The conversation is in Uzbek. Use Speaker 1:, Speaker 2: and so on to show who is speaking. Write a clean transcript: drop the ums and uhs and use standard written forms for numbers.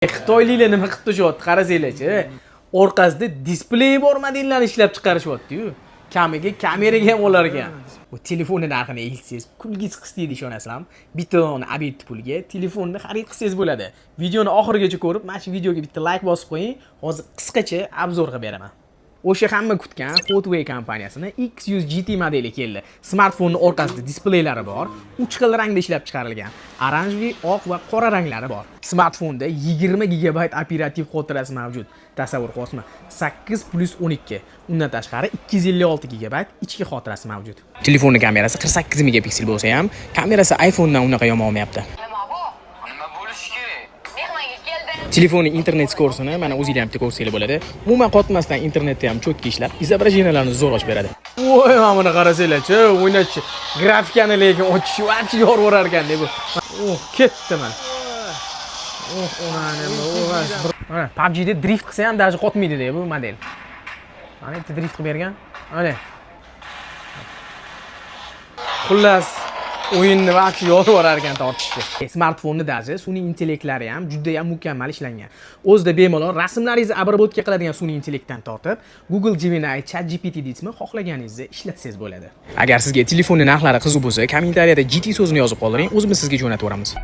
Speaker 1: Xitoyliklar nima qilib tashyapti qarasanglarchi. Orqasida displey bor modellarni ishlab chiqarishyapti-yu. Kamiga kameraga ham olar ekan. Bu telefonni narxini eshitsangiz kulgingiz qistiydi ishonasizlarmi? Bitta obyekt pulga telefonni xarid qilsangiz bo'ladi. Videoni oxirigacha ko'rib, mana shu videoga bitta like bosib qo'ying. Hozir qisqacha obzor qilib beraman. O'sha hamma kutgan Hotway kompaniyasini X100 GT modeli keldi. Smartfonning orqasida displeylari bor, 3 xil rangda ishlab chiqarilgan. Oranjli, oq va qora ranglari bor. Smartfonda 20 GB operativ xotirasi mavjud. Tasavvur qilasizmi? 8+12. Undan tashqari 256 GB ichki xotirasi mavjud. Telefonning kamerasi 48 megapiksel bo'lsa ham, kamerasi iPhonedan unaqa yomon olmayapti. Telefonning internet skorsini mana o'zingizlar ham bitta ko'rsanglar bo'ladi. Umuman qotmasdan internetda ham cho'tka ishlab, izobrazeniyalarni zo'r ochib beradi. Voy, mana buni qarasanglar-chi, o'ynachi. Grafikani lekin ochishi vaqti yorib orar ekan-da bu. Ketdi mana. Mana PUBG'da drift qilsa ham даже qotmaydi-da bu model. Mana bitta drift qilib bergan. Mana. Xullas, o'yinni vaqti yorib orar ekan tortishga. Smartfonni даже sun'iy intellektlari ham juda ham mukammal ishlangan. O'zida bemalol rasmlaringizni обработка qiladigan sun'iy intellektdan tortib, Google Gemini, ChatGPT deysizmi, xohlaganingizni ishlatsangiz bo'ladi. Agar sizga telefonning narxlari qiziq bo'lsa, kommentariyada GT so'zini yozib qoldiring, o'zimiz sizga jo'natib beramiz.